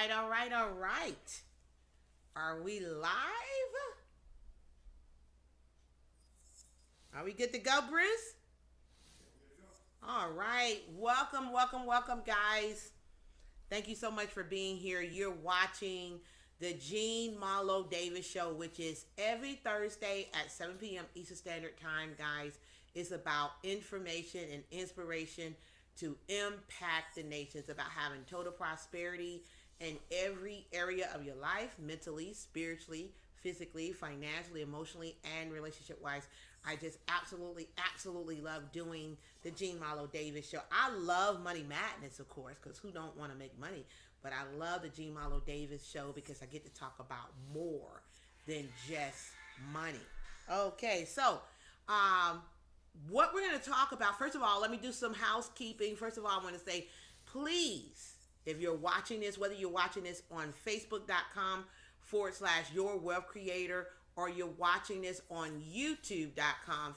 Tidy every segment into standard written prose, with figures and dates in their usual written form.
right, all right, all right. Are we live? Are we good to go, Bruce? All right. Welcome, welcome, welcome, guys. Thank you so much for being here. You're watching the Gene Marlo Davis Show, which is every Thursday at 7 p.m. Eastern Standard Time, guys. It's about information and inspiration to impact the nation. It's about having total prosperity in every area of your life, mentally, spiritually, physically, financially, emotionally, and relationship wise. I just absolutely, absolutely love doing the Gene Marlo Davis Show. I love Money Madness, of course, because who don't want to make money? But I love the Gene Marlo Davis Show because I get to talk about more than just money. Okay, so um, what we're going to talk about, first of all, let me do some housekeeping. First of all, I want to say, please, if you're watching this, whether you're watching this on facebook.com/, your wealth creator, or you're watching this on youtube.com/,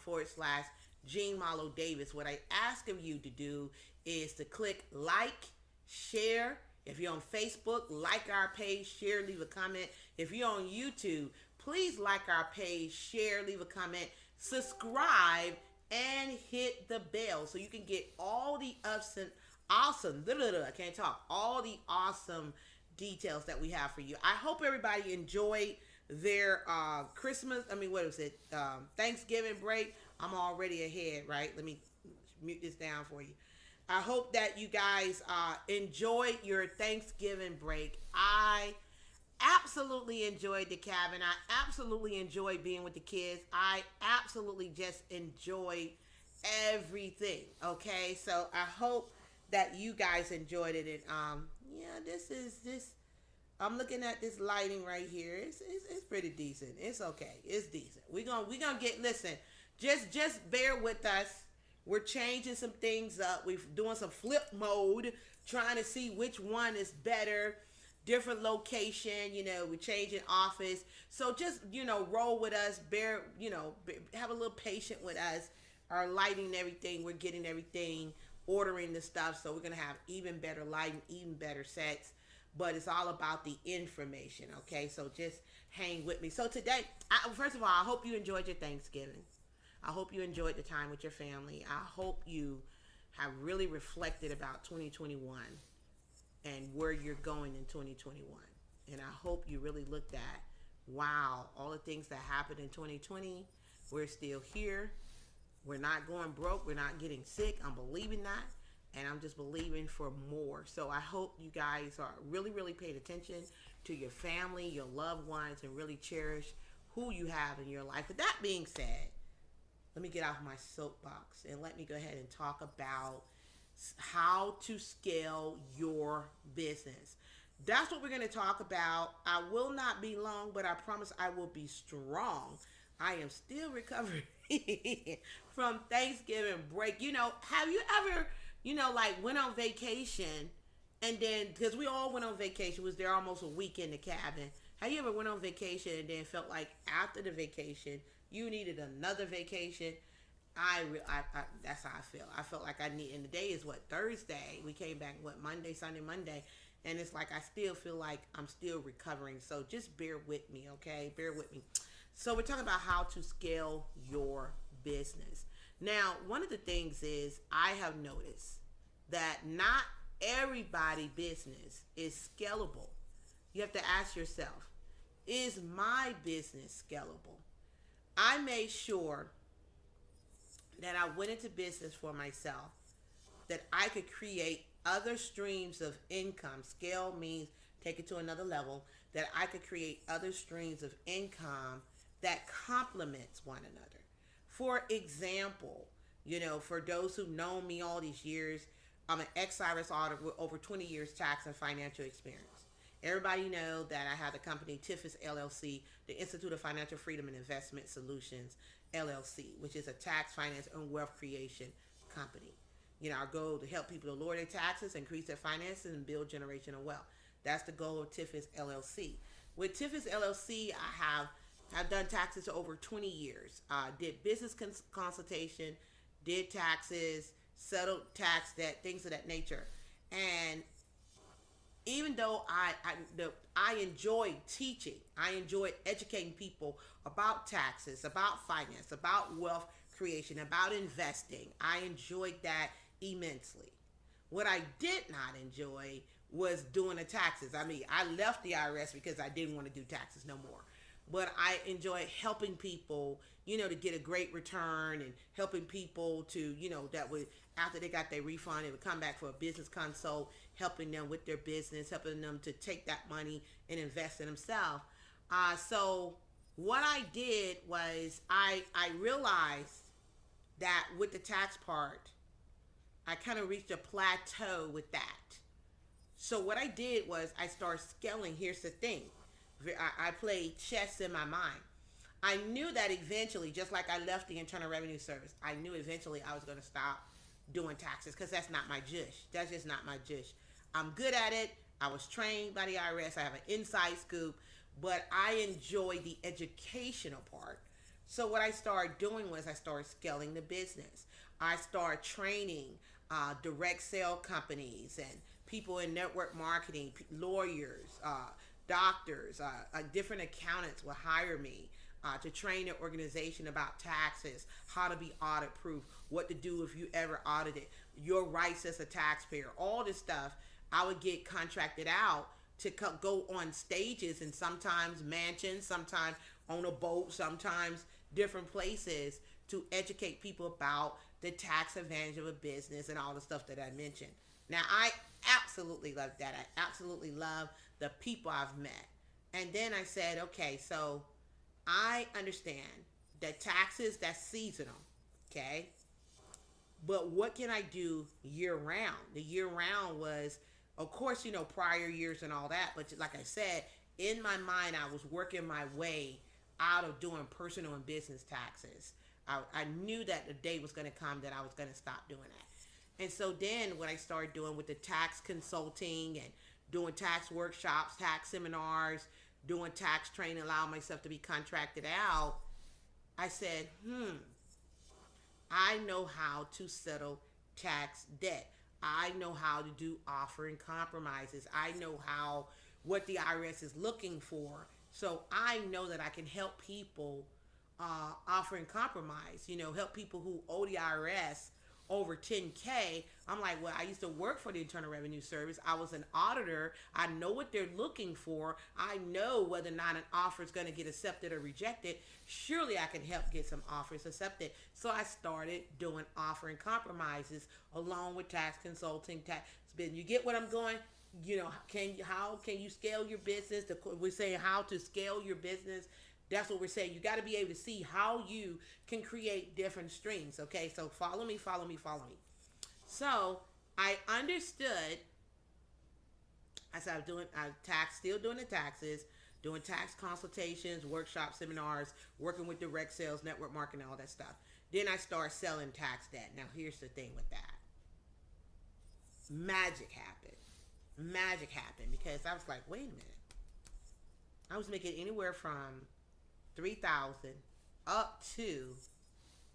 Gene Marlo Davis, what I ask of you to do is to click like, share. If you're on Facebook, like our page, share, leave a comment. If you're on YouTube, please like our page, share, leave a comment, subscribe, and hit the bell so you can get all the I can't talk, all the awesome details that we have for you. I hope everybody enjoyed their Christmas, what was it? Thanksgiving break. I'm already ahead, right? Let me mute this down for you. I hope that you guys enjoyed your Thanksgiving break. I absolutely enjoyed the cabin. I absolutely enjoyed being with the kids. I absolutely just enjoyed everything. Okay, so I hope that you guys enjoyed it. And this. I'm looking at this lighting right here. It's pretty decent. It's okay. It's decent. We gonna get. Listen, just bear with us. We're changing some things up. We're doing some flip mode, trying to see which one is better. Different location, we're changing office. So just, roll with us. Have a little patience with us. Our lighting and everything, we're getting everything, ordering the stuff. So we're going to have even better lighting, even better sets. But it's all about the information, okay? So just hang with me. So today, first of all, I hope you enjoyed your Thanksgiving. I hope you enjoyed the time with your family. I hope you have really reflected about 2021 and where you're going in 2021. And I hope you really looked at, wow, all the things that happened in 2020, we're still here. We're not going broke. We're not getting sick. I'm believing that. And I'm just believing for more. So I hope you guys are really, really paying attention to your family, your loved ones, and really cherish who you have in your life. With that being said, let me get off my soapbox and let me go ahead and talk about how to scale your business. That's what we're going to talk about. I will not be long, but I promise I will be strong. I am still recovering from Thanksgiving break. Have you ever, went on vacation and then, because we all went on vacation, was there almost a week in the cabin. Have you ever went on vacation and then felt like after the vacation, you needed another vacation? I that's how I feel. I felt like I need, and the day is Thursday. We came back Monday, Sunday, Monday, and it's like I still feel like I'm still recovering. So just bear with me, okay? Bear with me. So we're talking about how to scale your business. Now, one of the things is I have noticed that not everybody business is scalable. You have to ask yourself, is my business scalable? I made sure that I went into business for myself, that I could create other streams of income. Scale means take it to another level, that I could create other streams of income that complements one another. For example, for those who've known me all these years, I'm an ex-IRS auditor with over 20 years tax and financial experience. Everybody know that I have the company TIFIS LLC, the Institute of Financial Freedom and Investment Solutions LLC, which is a tax, finance, and wealth creation company. Our goal to help people to lower their taxes, increase their finances, and build generational wealth. That's the goal of TIFIS LLC. With TIFIS LLC, I've done taxes for over 20 years. Did business consultation, did taxes, settled tax debt, things of that nature. And even though I enjoy teaching, I enjoy educating people about taxes, about finance, about wealth creation, about investing. I enjoyed that immensely. What I did not enjoy was doing the taxes. I mean, I left the IRS because I didn't want to do taxes no more. But I enjoy helping people, to get a great return, and helping people to, that would, after they got their refund, they would come back for a business consult, helping them with their business, helping them to take that money and invest in themselves. So what I did was I realized that with the tax part, I kind of reached a plateau with that. So what I did was I started scaling. Here's the thing. I played chess in my mind. I knew that eventually, just like I left the Internal Revenue Service, I knew eventually I was going to stop doing taxes because that's not my jush. That's just not my jush. I'm good at it. I was trained by the IRS. I have an inside scoop, but I enjoy the educational part. So what I started doing was I started scaling the business. I started training direct sale companies and people in network marketing, lawyers, doctors, different accountants will hire me to train their organization about taxes, how to be audit proof, what to do if you ever audited, your rights as a taxpayer, all this stuff. I would get contracted out to go on stages, and sometimes mansions, sometimes on a boat, sometimes different places, to educate people about the tax advantage of a business and all the stuff that I mentioned. Now, I absolutely love that. I absolutely love the people I've met. And then I said, okay, so I understand that taxes, that's seasonal, okay? But what can I do year round? The year round was, of course, prior years and all that. But like I said, in my mind, I was working my way out of doing personal and business taxes. I knew that the day was going to come that I was going to stop doing that. And so then what I started doing with the tax consulting and doing tax workshops, tax seminars, doing tax training, allowing myself to be contracted out, I said, I know how to settle tax debt. I know how to do offering compromises. I know what the IRS is looking for. So I know that I can help people offering compromise, help people who owe the IRS over 10K. I'm like, well, I used to work for the Internal Revenue Service. I was an auditor. I know what they're looking for. I know whether or not an offer is going to get accepted or rejected. Surely I can help get some offers accepted. So I started doing offering compromises along with tax consulting, tax. You get what I'm going? How can you scale your business? We're saying how to scale your business. That's what we're saying. You got to be able to see how you can create different streams. Okay, so follow me. So I understood. I said still doing the taxes, doing tax consultations, workshops, seminars, working with direct sales, network marketing, all that stuff. Then I started selling tax debt. Now here's the thing with that. Magic happened because I was like, wait a minute. I was making anywhere from $3,000 up to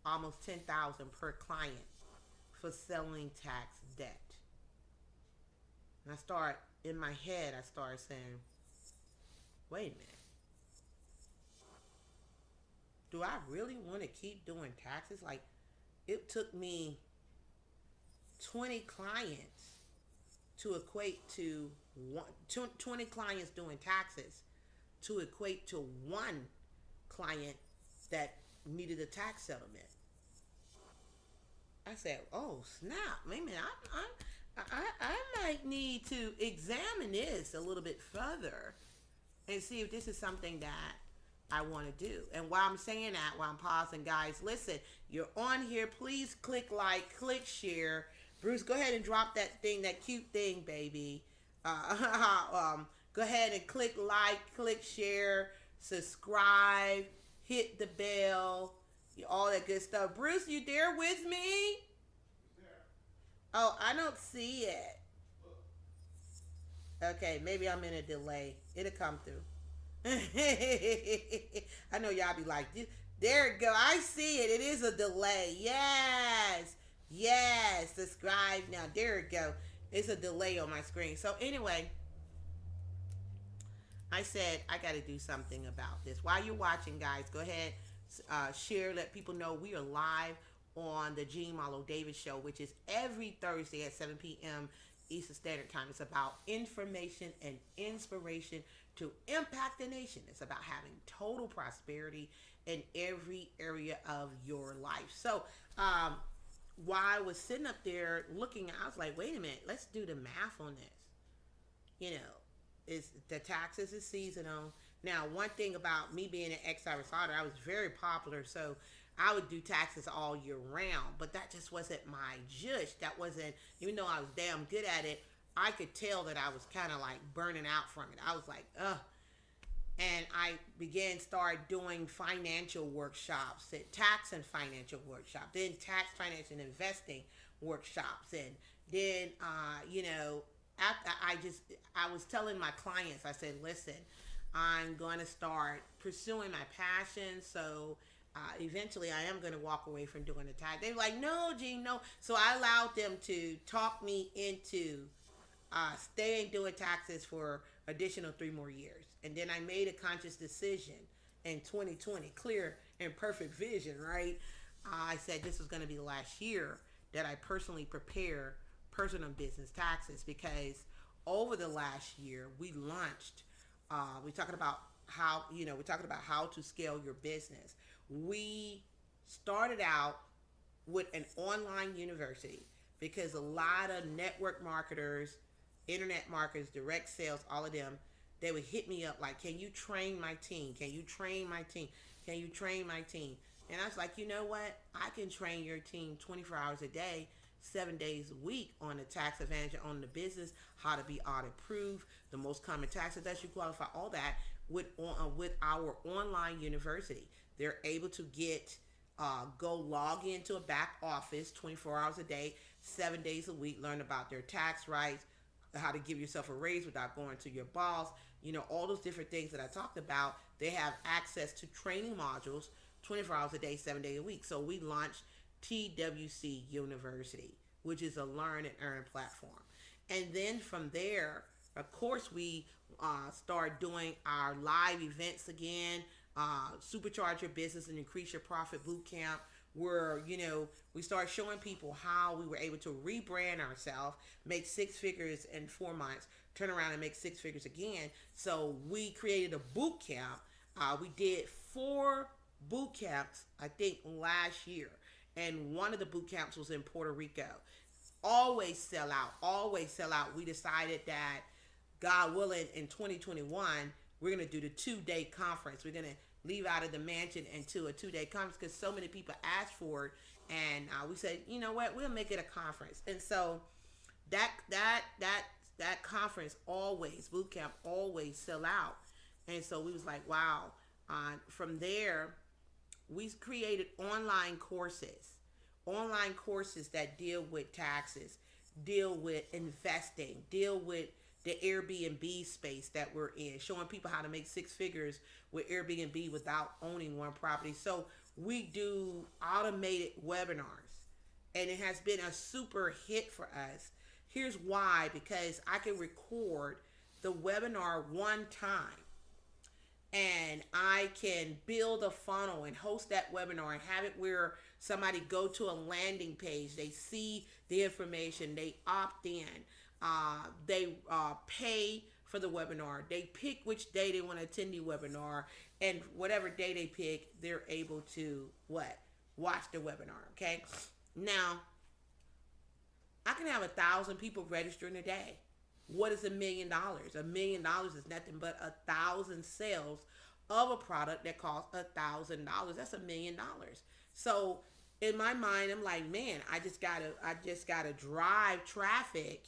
almost $10,000 per client for selling tax debt. And in my head, I started saying, wait a minute. Do I really want to keep doing taxes? Like, it took me 20 clients to equate to 20 clients doing taxes to equate to one client that needed a tax settlement. I said, oh snap, maybe I might need to examine this a little bit further and see if this is something that I want to do. And while I'm saying that, while I'm pausing, guys, listen, you're on here, please click like, click share. Bruce, go ahead and drop that thing, that cute thing, baby. Go ahead and click like, click share, subscribe, hit the bell, all that good stuff. Bruce, you there with me? Oh, I don't see it. Okay, maybe I'm in a delay. It'll come through. I know y'all be like, there it go. I see it. It is a delay. Yes. Subscribe now. There it go. It's a delay on my screen. So anyway, I said I got to do something about this. While you're watching, guys, go ahead, share, let people know we are live on the Jean Marlo Davis Show, which is every Thursday at 7 p.m. Eastern Standard Time. It's about information and inspiration to impact the nation. It's about having total prosperity in every area of your life. So, while I was sitting up there looking, I was like, wait a minute, let's do the math on this. You know, is the taxes is seasonal. Now, one thing about me being an ex-Irish auditor, I was very popular, so I would do taxes all year round, but that just wasn't my zhuzh. That wasn't, even though I was damn good at it, I could tell that I was kind of like burning out from it. I was like, ugh. And I start doing financial workshops, tax and financial workshops, then tax, finance, and investing workshops. And then, after I was telling my clients, I said, listen, I'm going to start pursuing my passion. So eventually I am going to walk away from doing the tax. They were like, no, Jean, no. So I allowed them to talk me into staying doing taxes for additional 3 more years. And then I made a conscious decision in 2020, clear and perfect vision, right? I said this was going to be the last year that I personally prepare personal business taxes, because over the last year we launched, we're talking about how to scale your business. We started out with an online university because a lot of network marketers, internet marketers, direct sales, all of them, they would hit me up like, can you train my team? Can you train my team? Can you train my team? And I was like, you know what? I can train your team 24 hours a day, 7 days a week on the tax advantage, on the business, how to be audit proof, the most common taxes that you qualify, all that with our online university. They're able to go log into a back office 24 hours a day, 7 days a week, learn about their tax rights, how to give yourself a raise without going to your boss, all those different things that I talked about. They have access to training modules 24 hours a day, 7 days a week. So we launched TWC University, which is a learn and earn platform. And then from there, of course, we start doing our live events again, Supercharge Your Business and Increase Your Profit Bootcamp, where, we start showing people how we were able to rebrand ourselves, make 6 figures in 4 months, turn around and make 6 figures again. So we created a boot camp. We did 4 boot camps, I think, last year. And one of the boot camps was in Puerto Rico. Always sell out, always sell out. We decided that, God willing, in 2021, we're going to do the 2-day conference. We're going to leave out of the mansion into a 2-day conference because so many people asked for it. And we said, you know what, we'll make it a conference. And so that conference always, boot camp always sell out. And so we was like, wow. From there, we created online courses that deal with taxes, deal with investing, deal with the Airbnb space that we're in, showing people how to make 6 figures with Airbnb without owning one property. So we do automated webinars, and it has been a super hit for us. Here's why: because I can record the webinar one time, and I can build a funnel and host that webinar and have it where somebody go to a landing page, they see the information, they opt in, they pay for the webinar, they pick which day they want to attend the webinar, and whatever day they pick, they're able to watch the webinar. Okay, now I can have 1,000 people register in a day. What is $1 million? $1 million is nothing but 1,000 sales of a product that costs $1,000. That's $1 million. So in my mind, I'm like, man, I just gotta drive traffic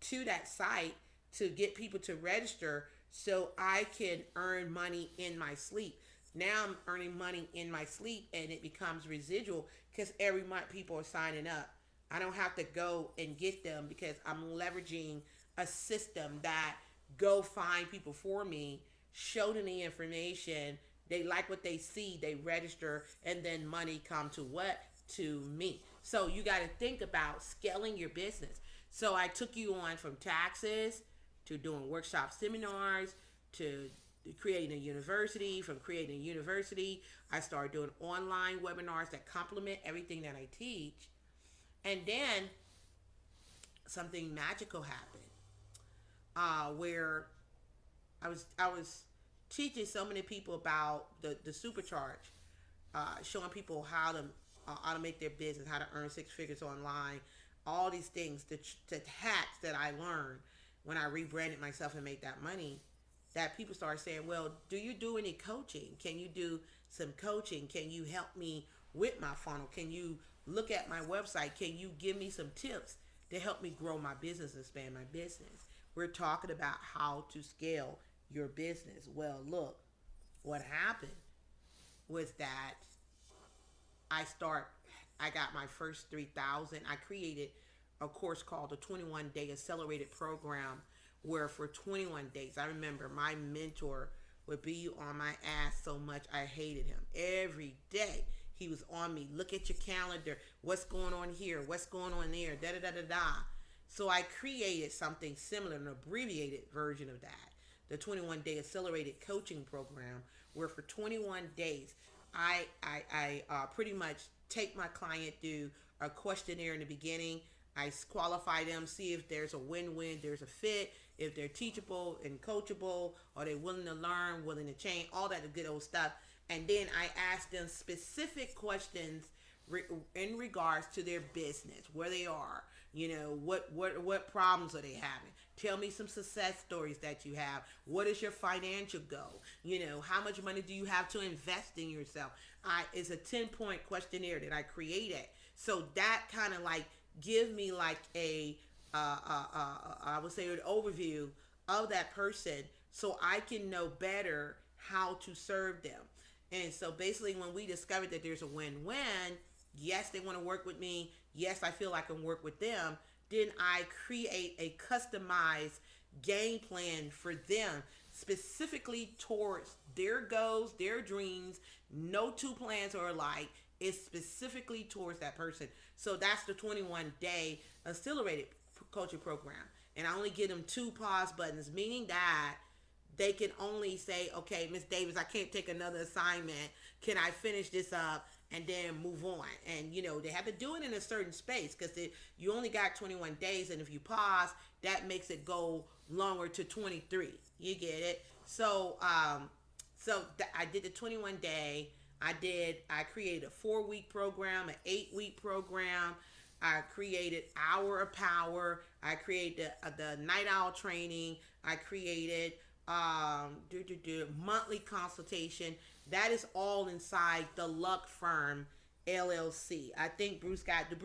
to that site to get people to register so I can earn money in my sleep. Now I'm earning money in my sleep, and it becomes residual because every month people are signing up. I don't have to go and get them because I'm leveraging a system that go find people for me, show them the information, they like what they see, they register, and then money come to what? To me. So you got to think about scaling your business. So I took you on from taxes to doing workshop seminars to creating a university. From creating a university, I started doing online webinars that complement everything that I teach. And then something magical happened, where I was teaching so many people about the supercharge, showing people how to automate their business, how to earn six figures online, all these things, the hacks that I learned when I rebranded myself and made that money. That people started saying, "Well, do you do any coaching? Can you do some coaching? Can you help me with my funnel? Can you look at my website? Can you give me some tips to help me grow my business and expand my business?" We're talking about how to scale your business. Well, look, what happened was that I start I got my first 3,000. I created a course called the 21 Day Accelerated Program, where for 21 days, I remember my mentor would be on my ass so much I hated him. Every day he was on me. Look at your calendar. What's going on here? What's going on there? Da da da da da. So I created something similar, an abbreviated version of that, the 21 Day Accelerated Coaching Program, where for 21 days I pretty much take my client through a questionnaire in the beginning. I qualify them, see if there's a win-win, there's a fit, if they're teachable and coachable, are they willing to learn, willing to change, all that good old stuff. And then I ask them specific questions in regards to their business, where they are, what problems are they having. Tell me some success stories that you have. What is your financial goal? How much money do you have to invest in yourself? It's a 10-point questionnaire that I created. So that kind of like give me like I would say an overview of that person, so I can know better how to serve them. And so basically when we discovered that there's a win-win, yes, they want to work with me, yes, I feel I can work with them, then I create a customized game plan for them, specifically towards their goals, their dreams. No two plans are alike. It's specifically towards that person. So that's the 21-day accelerated coaching program. And I only give them 2 pause buttons, meaning that they can only say, "Okay, Miss Davis, I can't take another assignment. Can I finish this up and then move on?" And they have to do it in a certain space, because you only got 21 days, and if you pause, that makes it go longer to 23. You get it? So I did the 21-day. I created a 4-week program, an 8-week program. I created Hour of Power. I created the Night Owl training. I created monthly consultation. That is all inside the Luck Firm LLC. I think Bruce got it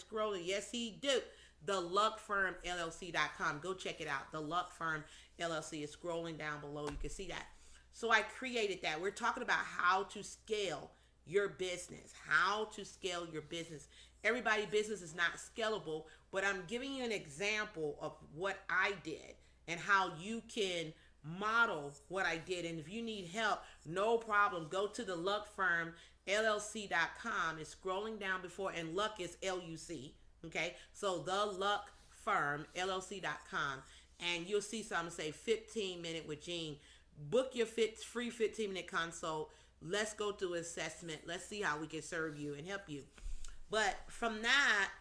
scrolling. Yes, he do. The luckfirmllc.com. Go check it out. The Luck Firm LLC is scrolling down below. You can see that. So I created that. We're talking about how to scale your business. How to scale your business. Everybody's business is not scalable, but I'm giving you an example of what I did and how you can model what I did. And if you need help, no problem. Go to the luckfirmllc.com. It's scrolling down before, and Luck is LUC. Okay, so the luckfirmllc.com, and you'll see something say 15-minute with Gene. Book your free 15-minute consult. Let's go through assessment. Let's see how we can serve you and help you. But from that,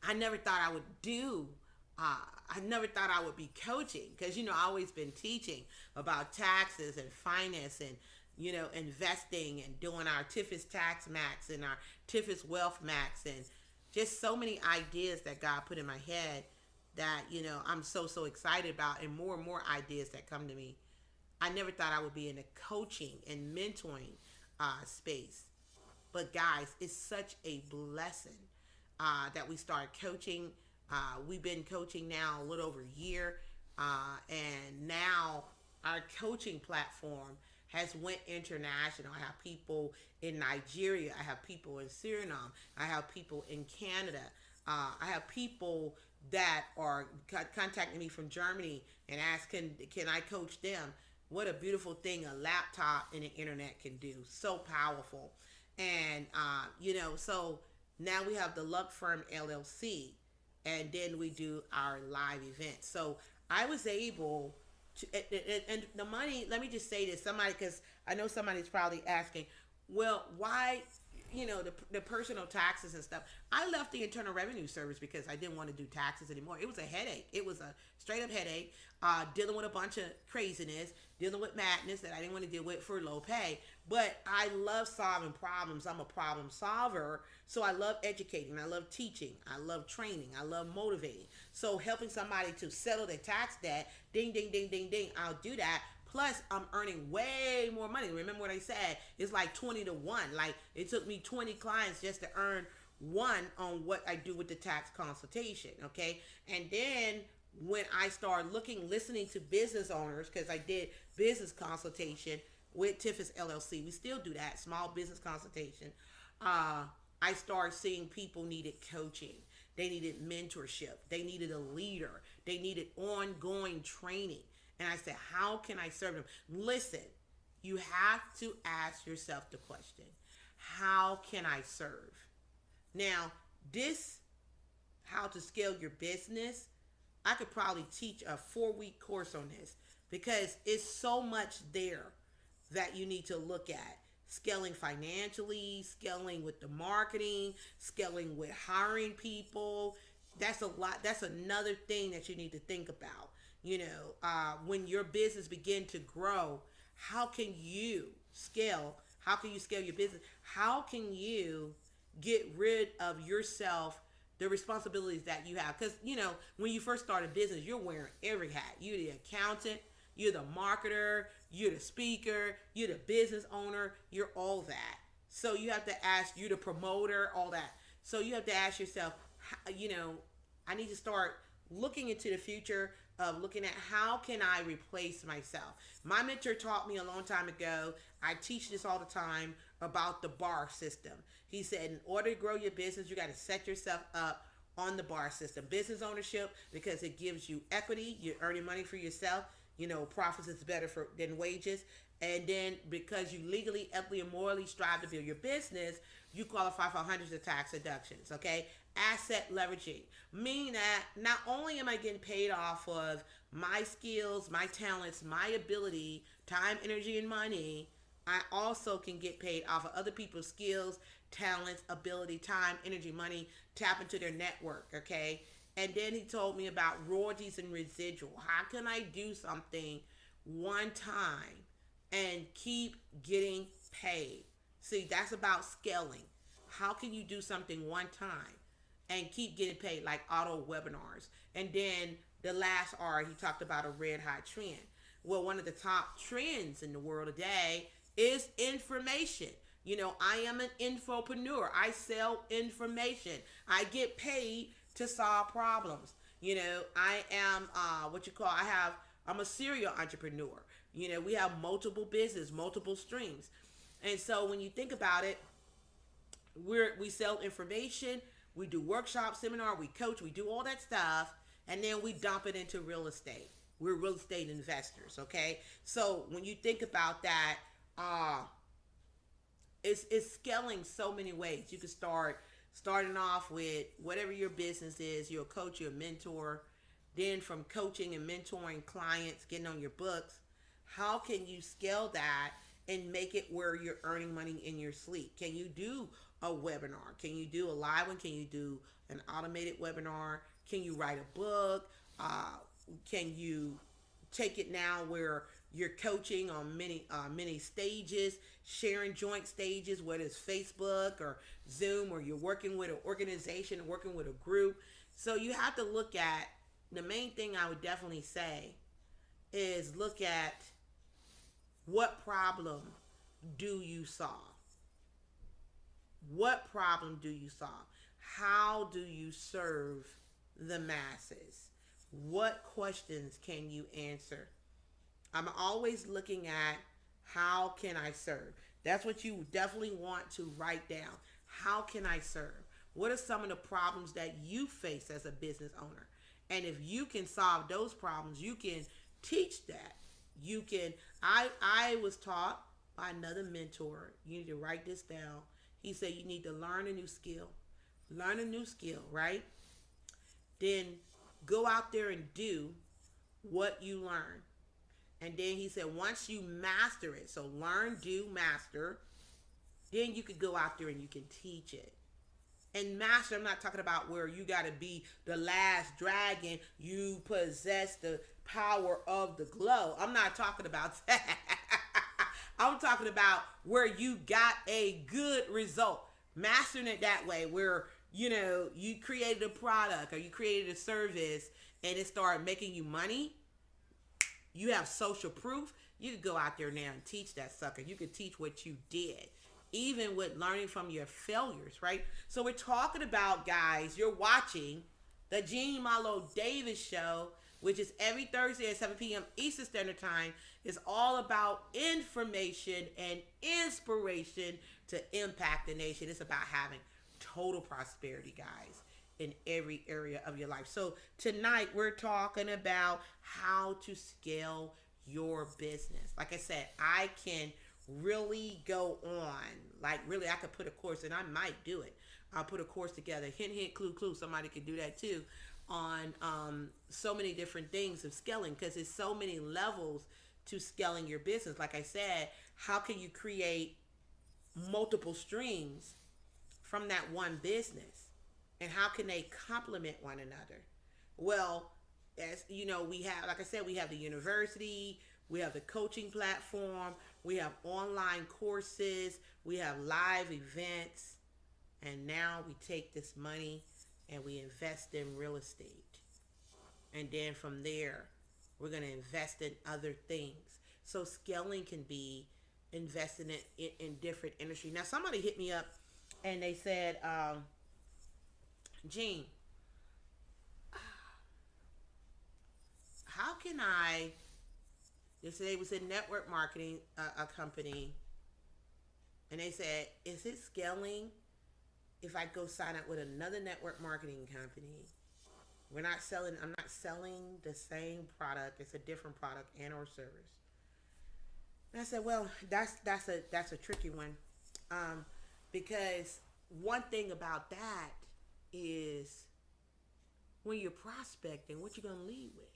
I never thought I would I never thought I would be coaching, because I always been teaching about taxes and finance and investing and doing our Tiffis Tax Max and our Tiffis Wealth Max, and just so many ideas that God put in my head that I'm so excited about, and more ideas that come to me. I never thought I would be in a coaching and mentoring space, but guys, it's such a blessing that we started coaching. We've been coaching now a little over a year, and now our coaching platform has went international. I have people in Nigeria. I have people in Suriname. I have people in Canada. I have people that are contacting me from Germany and asking, can I coach them? What a beautiful thing a laptop and the internet can do. So powerful. And, so now we have the Luck Firm LLC, and then we do our live events. So I was able And the money, let me just say this, somebody, because I know somebody's probably asking, well, why, the personal taxes and stuff. I left the Internal Revenue Service because I didn't want to do taxes anymore. It was a headache. It was a straight up headache, dealing with a bunch of craziness, dealing with madness that I didn't want to deal with for low pay. But I love solving problems. I'm a problem solver. So I love educating. I love teaching. I love training. I love motivating. So helping somebody to settle their tax debt, ding, ding, ding, ding, ding, I'll do that. Plus, I'm earning way more money. Remember what I said? It's like 20 to 1. Like, it took me 20 clients just to earn one on what I do with the tax consultation, okay? And then when I started listening to business owners, because I did business consultation with Tiffis LLC. We still do that, small business consultation. I started seeing people needed coaching. They needed mentorship. They needed a leader. They needed ongoing training. And I said, how can I serve them? Listen, you have to ask yourself the question, how can I serve? Now, how to scale your business, I could probably teach a 4-week course on this because it's so much there that you need to look at. Scaling financially, scaling with the marketing, scaling with hiring people. That's a lot. That's another thing that you need to think about. When your business begin to grow, how can you scale? How can you scale your business? How can you get rid of yourself, the responsibilities that you have? Because, when you first start a business, you're wearing every hat. You're the accountant, you're the marketer, you're the speaker, you're the business owner, you're all that. So you have to ask, you're the promoter, all that. So you have to ask yourself, I need to start looking into the future of looking at how can I replace myself. My mentor taught me a long time ago, I teach this all the time, about the bar system. He said, in order to grow your business, you got to set yourself up on the bar system. Business ownership, because it gives you equity, you're earning money for yourself. Profits is better than wages. And then because you legally, ethically, and morally strive to build your business, you qualify for hundreds of tax deductions, okay? Asset leveraging, meaning that not only am I getting paid off of my skills, my talents, my ability, time, energy, and money, I also can get paid off of other people's skills, talents, ability, time, energy, money, tap into their network, okay? And then he told me about royalties and residual. How can I do something one time and keep getting paid? See, that's about scaling. How can you do something one time and keep getting paid, like auto webinars? And then the last R, he talked about a red hot trend. Well, one of the top trends in the world today is information. I am an infopreneur. I sell information. I get paid to solve problems. I am I'm a serial entrepreneur. We have multiple business, multiple streams. And so when you think about it, we sell information, we do workshop, seminar, we coach, we do all that stuff, and then we dump it into real estate. We're real estate investors, okay? So when you think about that, it's scaling so many ways. You can starting off with whatever your business is. You're a coach, you're a mentor. Then from coaching and mentoring clients, getting on your books, how can you scale that and make it where you're earning money in your sleep? Can you do a webinar? Can you do a live one? Can you do an automated webinar? Can you write a book? Can you take it now where you're coaching on many stages, sharing joint stages, whether it's Facebook or Zoom, or you're working with an organization, working with a group. So you have to look at, the main thing I would definitely say is look at, what problem do you solve? What problem do you solve? How do you serve the masses? What questions can you answer? I'm always looking at, how can I serve? That's what you definitely want to write down. How can I serve? What are some of the problems that you face as a business owner? And if you can solve those problems, you can teach that. You can, I was taught by another mentor, you need to write this down. He said you need to learn a new skill. Learn a new skill, right? Then go out there and do what you learn. And then he said, once you master it, so learn, do, master, then you could go out there and you can teach it. And master, I'm not talking about where you got to be the last dragon, you possess the power of the glow. I'm not talking about that. I'm talking about where you got a good result. Mastering it that way, where, you created a product or you created a service and it started making you money. You have social proof. You could go out there now and teach that sucker. You could teach what you did, even with learning from your failures, right? So we're talking about, guys, you're watching the Jeannie Malo Davis Show, which is every Thursday at 7 p.m. Eastern Standard Time. It's all about information and inspiration to impact the nation. It's about having total prosperity, guys, in every area of your life. So tonight we're talking about how to scale your business. Like I said, I can really go on. Like, really, I could put a course, and I might do it. I'll put a course together. Hint, hint, clue, clue. Somebody could do that too, on so many different things of scaling, because there's so many levels to scaling your business. Like I said, how can you create multiple streams from that one business, and how can they complement one another? Well, as you know, we have, like I said, we have the university, we have the coaching platform, we have online courses, we have live events, and now we take this money and we invest in real estate. And then from there, we're going to invest in other things. So scaling can be investing in different industry. Now, somebody hit me up and they said, Gene, how can I, yesterday was in network marketing, a company, and they said, is it scaling if I go sign up with another network marketing company? I'm not selling the same product. It's a different product and or service. And I said, well, that's a tricky one. Because one thing about that is, when you're prospecting, what you gonna lead with?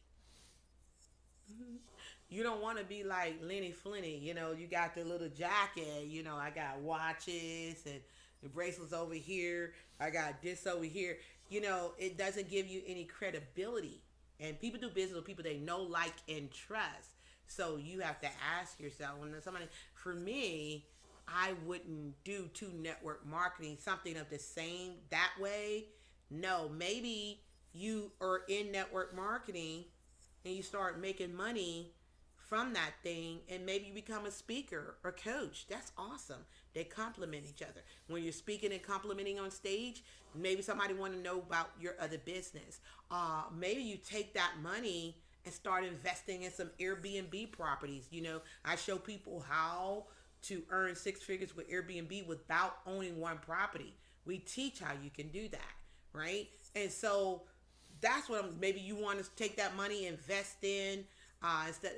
You don't want to be like Lenny Flinny, you got the little jacket, I got watches and the bracelets over here, I got this over here. It doesn't give you any credibility. And people do business with people they know, like, and trust. So you have to ask yourself, for me, I wouldn't do two network marketing, something of the same that way. No, maybe you are in network marketing and you start making money from that thing, and maybe you become a speaker or coach. That's awesome. They complement each other. When you're speaking and complimenting on stage, maybe somebody want to know about your other business. Maybe you take that money and start investing in some Airbnb properties. I show people how to earn six figures with Airbnb without owning one property. We teach how you can do that, right? And so that's what maybe you want to take that money, invest in,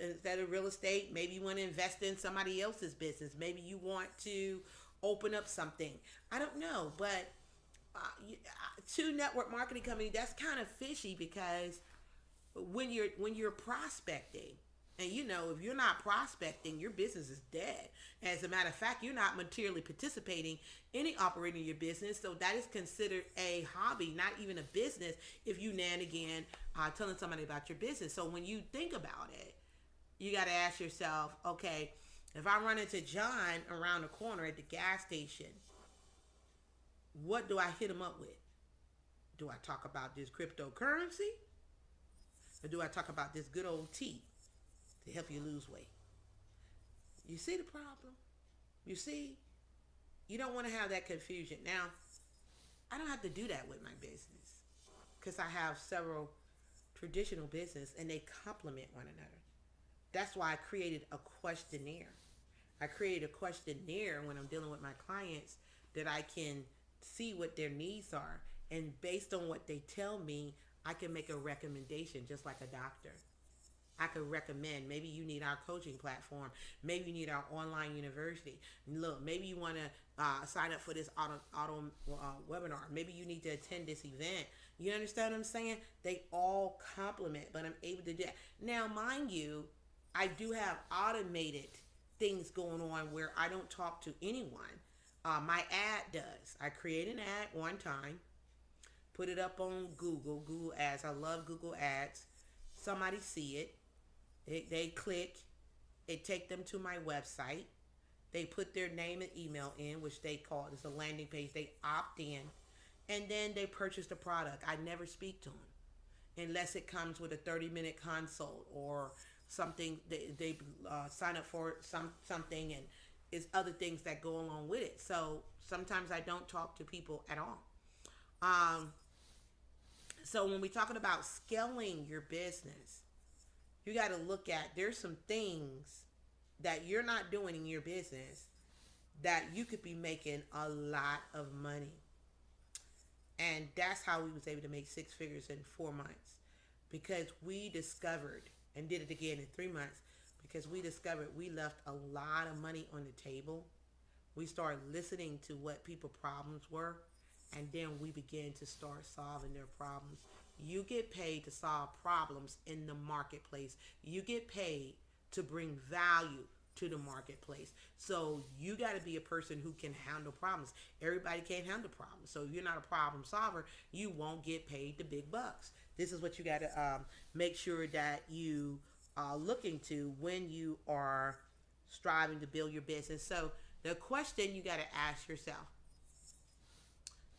instead of real estate. Maybe you want to invest in somebody else's business. Maybe you want to open up something. I don't know, but two network marketing companies, that's kind of fishy, because when you're prospecting, and if you're not prospecting, your business is dead. As a matter of fact, you're not materially participating in operating your business. So that is considered a hobby, not even a business, if you nan again telling somebody about your business. So when you think about it, you got to ask yourself, okay, if I run into John around the corner at the gas station, what do I hit him up with? Do I talk about this cryptocurrency? Or do I talk about this good old tea to help you lose weight? You see the problem? You see? You don't want to have that confusion. Now, I don't have to do that with my business, because I have several traditional business and they complement one another. That's why I created a questionnaire. I created a questionnaire when I'm dealing with my clients, that I can see what their needs are. And based on what they tell me, I can make a recommendation, just like a doctor. I could recommend, maybe you need our coaching platform. Maybe you need our online university. Look, maybe you want to sign up for this auto webinar. Maybe you need to attend this event. You understand what I'm saying? They all complement, but I'm able to do that. Now, mind you, I do have automated things going on where I don't talk to anyone. My ad does. I create an ad one time, put it up on Google Ads. I love Google Ads. Somebody see it. They click. It take them to my website. They put their name and email in, which they call it. It's a landing page. They opt in, and then they purchase the product. I never speak to them unless it comes with a 30-minute consult or something. They sign up for something, and it's other things that go along with it. So sometimes I don't talk to people at all. Um, so when we're talking about scaling your business, you got to look at, there's some things that you're not doing in your business that you could be making a lot of money. And that's how we was able to make 6 figures in 4 months, because we discovered, and did it again in 3 months, because we discovered we left a lot of money on the table. We started listening to what people's problems were, and then we began to start solving their problems. You get paid to solve problems in the marketplace. You get paid to bring value to the marketplace. So you got to be a person who can handle problems. Everybody can't handle problems. So if you're not a problem solver, you won't get paid the big bucks. This is what you got to make sure that you are looking to when you are striving to build your business. So the question you got to ask yourself: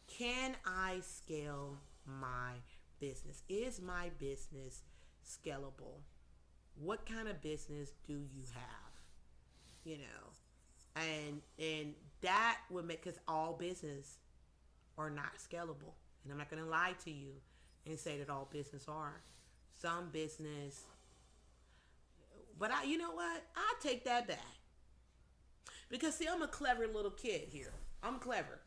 can I scale my business? Is my business scalable? What kind of business do you have? You know, and that would make, because all business are not scalable. And I'm not going to lie to you and say that all business are. Some business, but you know what? I take that back. Because see, I'm a clever little kid here. I'm clever.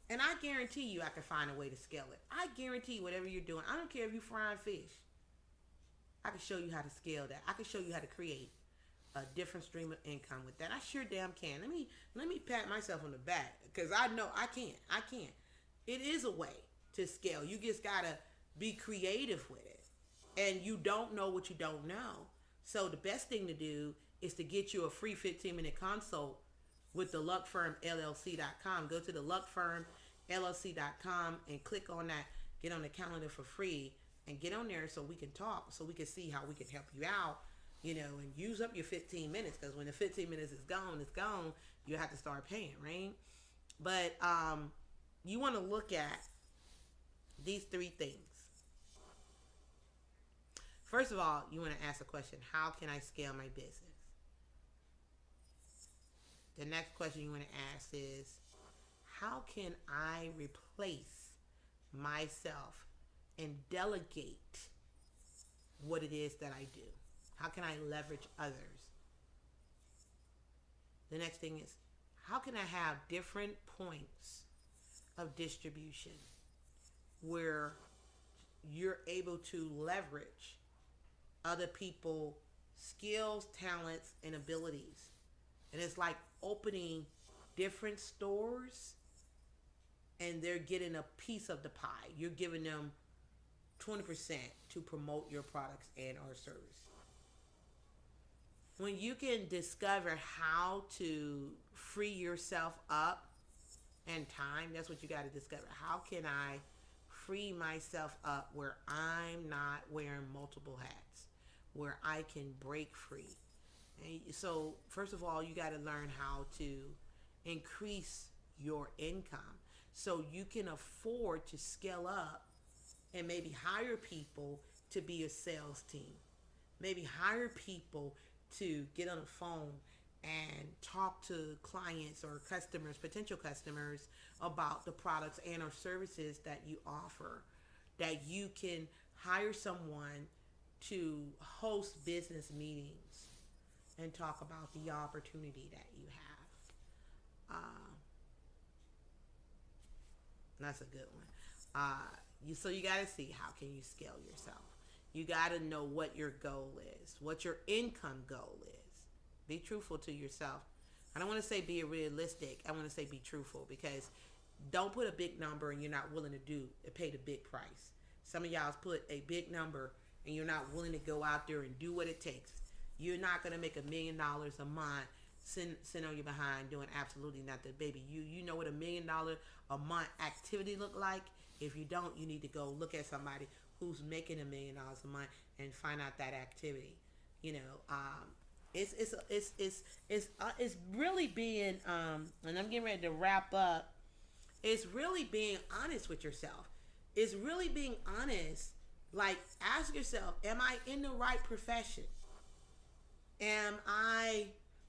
And I guarantee you I can find a way to scale it. I guarantee whatever you're doing, I don't care if you're frying fish, I can show you how to scale that. I can show you how to create a different stream of income with that. I sure damn can. Let me pat myself on the back, because I know I can. I can. It is a way to scale. You just gotta be creative with it. And you don't know what you don't know. So the best thing to do is to get you a free 15-minute consult with the luckfirmllc.com. Go to the luckfirmllc.com and click on that. Get on the calendar for free and get on there so we can talk, so we can see how we can help you out, you know, and use up your 15 minutes, because when the 15 minutes is gone, it's gone. You have to start paying, right? But you want to look at these 3 things. First of all, you want to ask the question: how can I scale my business? The next question you want to ask is: how can I replace myself and delegate what it is that I do? How can I leverage others? The next thing is: how can I have different points of distribution where you're able to leverage other people's skills, talents, and abilities? And it's like opening different stores, and they're getting a piece of the pie. You're giving them 20% to promote your products and or service. When you can discover how to free yourself up and time, that's what you got to discover. How can I free myself up where I'm not wearing multiple hats, where I can break free? And so first of all, you got to learn how to increase your income so you can afford to scale up and maybe hire people to be a sales team. Maybe hire people to get on the phone and talk to clients or customers, potential customers, about the products and or services that you offer. That you can hire someone to host business meetings and talk about the opportunity that you have. That's a good one. So you got to see, how can you scale yourself? You got to know what your goal is, what your income goal is. Be truthful to yourself. I don't want to say be realistic. I want to say be truthful, because don't put a big number and you're not willing to pay the big price. Some of y'all put a big number and you're not willing to go out there and do what it takes. You're not gonna make $1 million a month sitting on your behind doing absolutely nothing, baby. You know what $1 million a month activity look like. If you don't, you need to go look at somebody who's making $1 million a month and find out that activity. You know, it's really being and I'm getting ready to wrap up. It's really being honest with yourself. It's really being honest. Like, ask yourself, am I in the right profession? Am I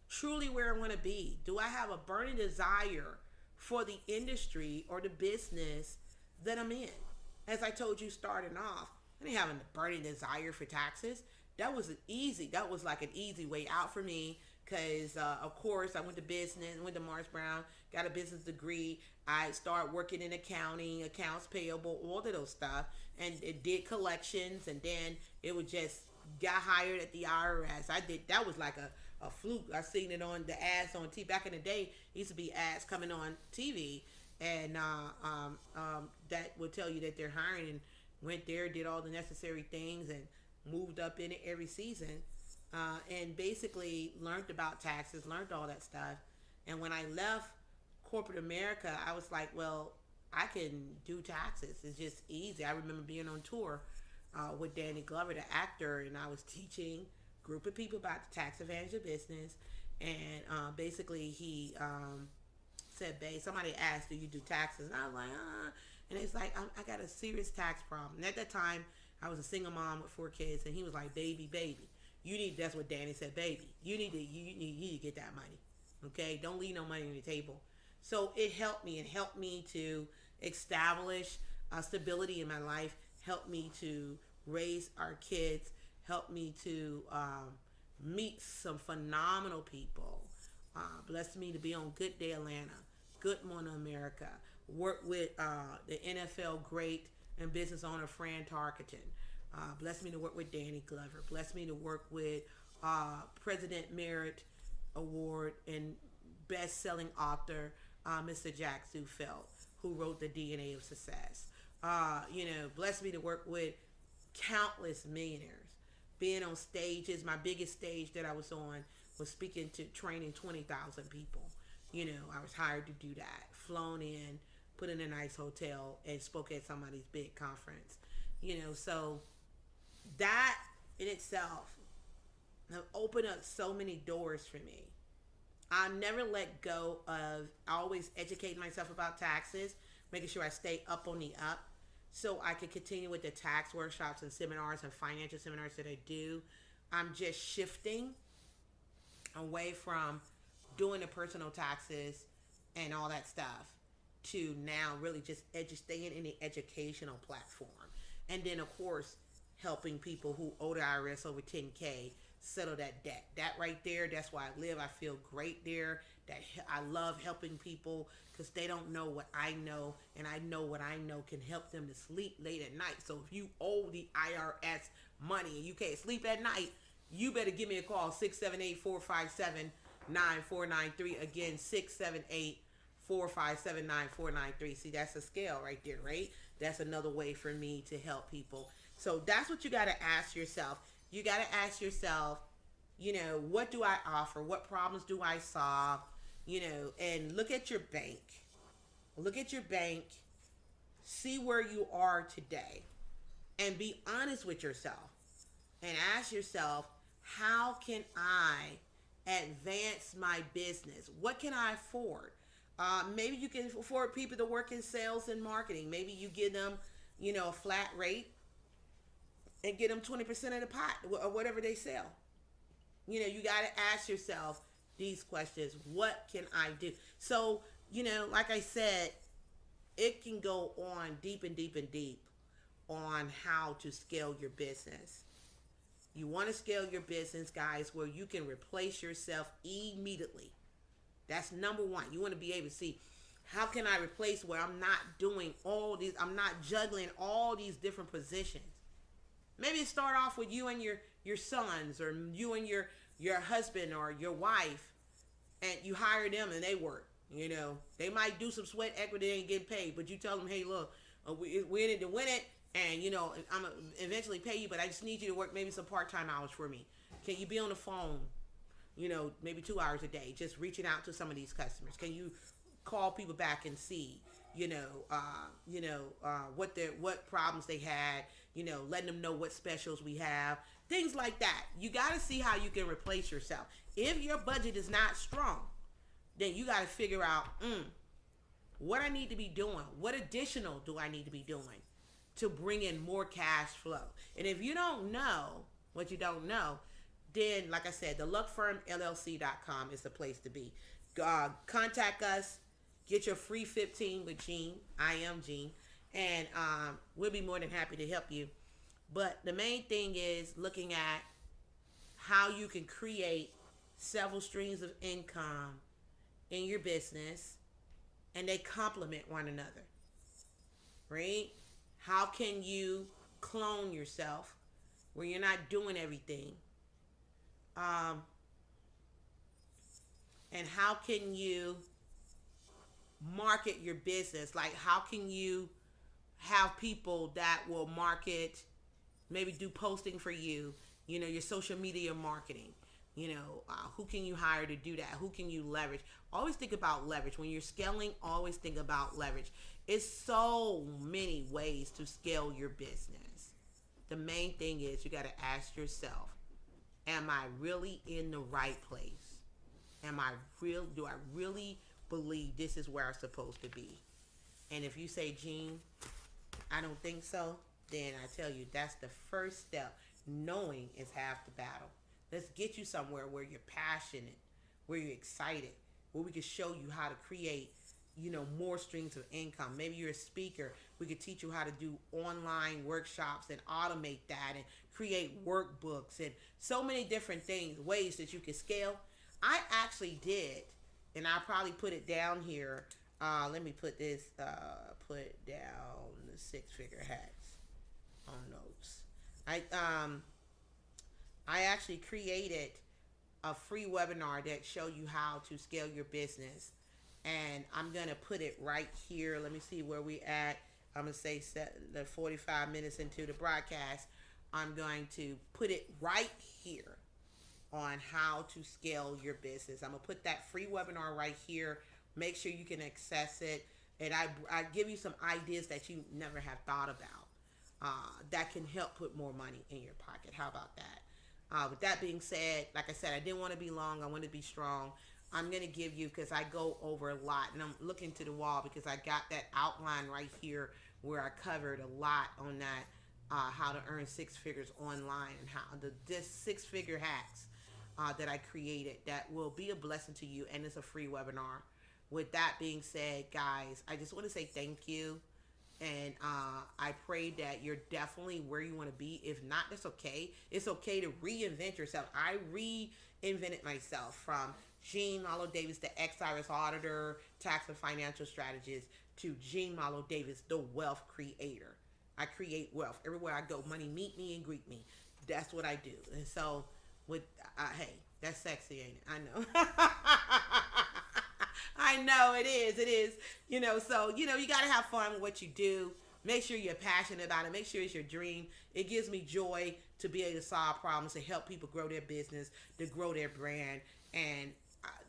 truly where I want to be? Do I have a burning desire for the industry or the business that I'm in? As I told you starting off, I didn't have a burning desire for taxes. That was like an easy way out for me because, of course, I went to business, went to Morris Brown, got a business degree. I started working in accounting, accounts payable, all of those stuff, and it did collections, and then it was just got hired at the IRS. That was like a fluke. I seen it on the ads on TV. Back in the day, used to be ads coming on TV, and that would tell you that they're hiring, and went there, did all the necessary things, and moved up in it every season, and basically learned about taxes, learned all that stuff. And when I left corporate America, I was like, well, I can do taxes. It's just easy. I remember being on tour with Danny Glover, the actor, and I was teaching a group of people about the tax advantage of business. And basically he said, babe, somebody asked, do you do taxes? And I was like, And it's like, I got a serious tax problem. And at that time, I was a single mom with 4 kids, and he was like, baby, that's what Danny said, baby, you need to get that money. Okay? Don't leave no money on the table. So it helped me to establish stability in my life, helped me to raise our kids, helped me to meet some phenomenal people, blessed me to be on Good Day Atlanta, Good Morning America, work with the NFL great and business owner Fran Tarkenton, blessed me to work with Danny Glover, blessed me to work with President Merit Award and best-selling author Mr. Jack Zufeld, who wrote The DNA of Success. Blessed me to work with countless millionaires, being on stages. My biggest stage that I was on was speaking to training 20,000 people. I was hired to do that, flown in, put in a nice hotel, and spoke at somebody's big conference. So that in itself have opened up so many doors for me. I never let go of always educating myself about taxes, making sure I stay up on the up so I can continue with the tax workshops and seminars and financial seminars that I do. I'm just shifting away from doing the personal taxes and all that stuff to now really just staying in the educational platform. And then, of course, helping people who owe the IRS over 10K settle that debt. That right there, that's why I live. I feel great there. That I love helping people because they don't know what I know, and I know what I know can help them to sleep late at night. So if you owe the IRS money and you can't sleep at night, you better give me a call, 678-457-9493. Again, 678-457-9493. See, that's a scale right there, right? That's another way for me to help people. So that's what you got to ask yourself. You got to ask yourself, what do I offer? What problems do I solve? And look at your bank. Look at your bank. See where you are today. And be honest with yourself. And ask yourself, how can I advance my business? What can I afford? Maybe you can afford people to work in sales and marketing. Maybe you give them, a flat rate and get them 20% of the pot or whatever they sell. You got to ask yourself these questions. What can I do? So, like I said, it can go on deep and deep and deep on how to scale your business. You want to scale your business, guys, where you can replace yourself immediately. That's number one. You want to be able to see, how can I replace where I'm not doing all these, I'm not juggling all these different positions. Maybe start off with you and your sons, or you and your husband or your wife, and you hire them and they work. They might do some sweat equity and get paid, but you tell them, hey, look, we're in it to win it, and I'm gonna eventually pay you, but I just need you to work maybe some part-time hours for me. Can you be on the phone, maybe 2 hours a day, just reaching out to some of these customers? Can you call people back and see, what problems they had, letting them know what specials we have, things like that. You got to see how you can replace yourself. If your budget is not strong, then you got to figure out what I need to be doing. What additional do I need to be doing to bring in more cash flow? And if you don't know what you don't know, then, like I said, the luckfirmllc.com is the place to be. Contact us. Get your free 15 with Jean. I am Jean. And we'll be more than happy to help you. But the main thing is looking at how you can create several streams of income in your business, and they complement one another, right? How can you clone yourself where you're not doing everything? And how can you market your business? Like, how can you have people that will market, maybe do posting for you, your social media marketing? Who can you hire to do that? Who can you leverage? Always think about leverage. When you're scaling, always think about leverage. It's so many ways to scale your business. The main thing is you got to ask yourself, am I really in the right place? Do I really believe this is where I'm supposed to be? And if you say, Jean, I don't think so, then I tell you, that's the first step. Knowing is half the battle. Let's get you somewhere where you're passionate, where you're excited, where we can show you how to create, more streams of income. Maybe you're a speaker. We could teach you how to do online workshops and automate that and create workbooks and so many different things, ways that you can scale. I actually did, and I'll probably put it down here. Let me put this, put down the 6-figure hacks on notes. I actually created a free webinar that show you how to scale your business, and I'm gonna put it right here. Let me see where we at. I'm gonna say the 45 minutes into the broadcast. I'm going to put it right here on how to scale your business. I'm gonna put that free webinar right here. Make sure you can access it, and I give you some ideas that you never have thought about that can help put more money in your pocket. How about that? With that being said, like I said, I didn't want to be long. I want to be strong. I'm going to give you, because I go over a lot, and I'm looking to the wall because I got that outline right here where I covered a lot on that, how to earn 6 figures online, and how this 6-figure hacks that I created that will be a blessing to you, and it's a free webinar. With that being said, guys, I just want to say thank you. And I pray that you're definitely where you want to be. If not, that's okay. It's okay to reinvent yourself. I reinvented myself from Jean Malo Davis, the ex-IRS auditor, tax and financial strategist, to Jean Malo Davis, the wealth creator. I create wealth. Everywhere I go, money meet me and greet me. That's what I do. And so, hey, that's sexy, ain't it? I know. I know it is. It is. So, you got to have fun with what you do. Make sure you're passionate about it. Make sure it's your dream. It gives me joy to be able to solve problems, to help people grow their business, to grow their brand. And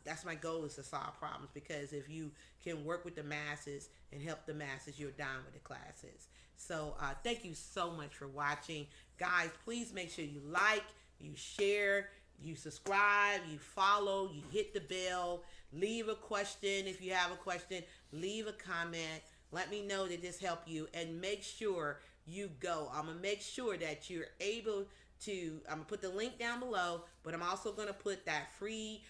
that's my goal, is to solve problems, because if you can work with the masses and help the masses, you're down with the classes. So thank you so much for watching. Guys, please make sure you like, you share, you subscribe, you follow, you hit the bell. Leave a question if you have a question. Leave a comment. Let me know that this helped you, and make sure you go. I'm going to make sure that you're able to, I'm going to put the link down below, but I'm also going to put that free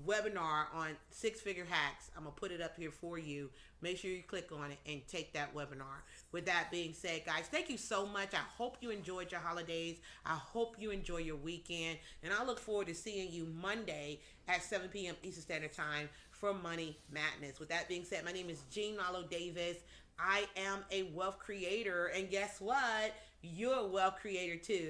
webinar on 6-figure hacks. I'm going to put it up here for you. Make sure you click on it and take that webinar. With that being said, guys, thank you so much. I hope you enjoyed your holidays. I hope you enjoy your weekend. And I look forward to seeing you Monday at 7 p.m. Eastern Standard Time for Money Madness. With that being said, my name is Jean Malo Davis. I am a wealth creator. And guess what? You're a wealth creator too.